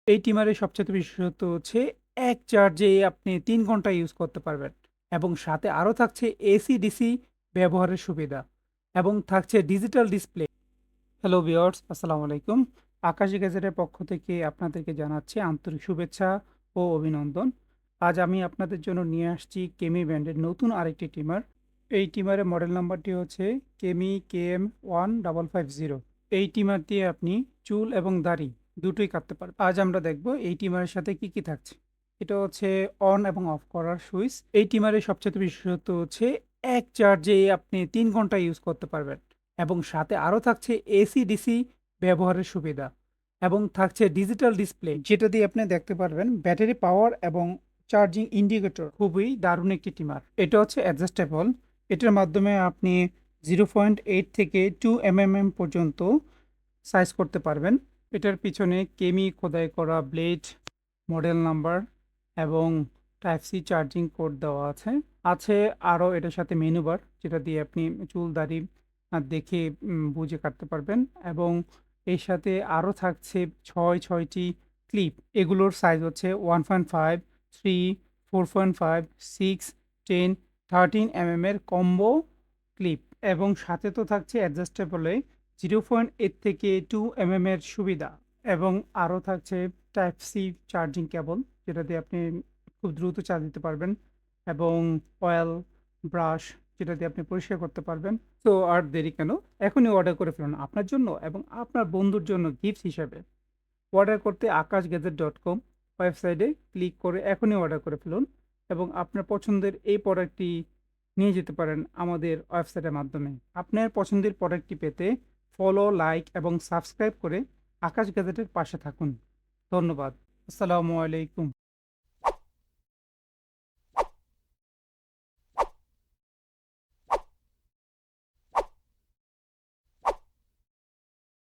এই ট্রিমারের সবচাইতে বিশেষত্ব হচ্ছে এক চার্জে আপনি ৩ ঘন্টা ইউজ করতে পারবেন এবং সাথে আরও থাকছে এসি-ডিসি ব্যবহারের সুবিধা এবং থাকছে ডিজিটাল ডিসপ্লে। হ্যালো ভিউয়ার্স, আসসালামু আলাইকুম। আকাশী গ্যাজেটের পক্ষ থেকে আপনাদেরকে জানাচ্ছি আন্তরিক শুভেচ্ছা ও অভিনন্দন। আজ আমি আপনাদের জন্য নিয়ে আসছি কেমি ব্র্যান্ডের নতুন আরেকটি ট্রিমার। এই ট্রিমারের মডেল নাম্বারটি হচ্ছে কেমি KM1550। এই ট্রিমার দিয়ে আপনি চুল এবং দাড়ি দুটোই কাটতে পারবেন। আজ আমরা দেখব এই ট্রিমারের সাথে কি কি থাকছে। এটা হচ্ছে অন এবং অফ করার সুইচ। এই ট্রিমারের সবচেয়ে বিশেষত্ব হচ্ছে এক চার্জে আপনি ৩ ঘন্টা ইউজ করতে পারবেন এবং সাথে আরও থাকছে এসি-ডিসি ব্যবহারের সুবিধা এবং থাকছে ডিজিটাল ডিসপ্লে, যেটা দিয়ে আপনি দেখতে পারবেন ব্যাটারি পাওয়ার এবং চার্জিং ইন্ডিকেটর। খুবই দারুণ একটি ট্রিমার। এটা হচ্ছে অ্যাডজাস্টেবল। এটার মাধ্যমে আপনি 0.8 থেকে 2 mm পর্যন্ত সাইজ করতে পারবেন। এটার পিছনে কেমি খোদাই করা ব্লেড, মডেল নাম্বার এবং টাইপ সি চার্জিং পোর্ট দেওয়া আছে। আরও এটার সাথে মেনু বার, যেটা দিয়ে আপনি চুল দাড়ি দেখে বুঝে কাটতে পারবেন এবং এর সাথে আরও থাকছে ৬টি ক্লিপ। এগুলোর সাইজ হচ্ছে 1.5, 3, 4.5, 6, 10, 13 mm এর কম্বো ক্লিপ এবং সাথে তো থাকছে অ্যাডজাস্টেবলে 0.8 থেকে 2 mm এর সুবিধা এবং আরও থাকছে টাইপ সি চার্জিং কেবল, যেটা দিয়ে আপনি খুব দ্রুত চার্জ দিতে পারবেন এবং অয়েল ব্রাশ, যেটা দিয়ে আপনি পরিষ্কার করতে পারবেন। তো আর দেরি কেন, এখনই অর্ডার করে ফেলুন আপনার জন্য এবং আপনার বন্ধুর জন্য গিফট হিসাবে। অর্ডার করতে akashgadget.com ওয়েবসাইটে ক্লিক করে এখনই অর্ডার করে ফেলুন এবং আপনার পছন্দের এই প্রোডাক্টটি নিয়ে যেতে পারেন আমাদের ওয়েবসাইটের মাধ্যমে। আপনার পছন্দের প্রোডাক্টটি পেতে ফলো, লাইক এবং সাবস্ক্রাইব করে আকাশ গ্যাজেটের পাশে থাকুন। ধন্যবাদ। আসসালামু আলাইকুম।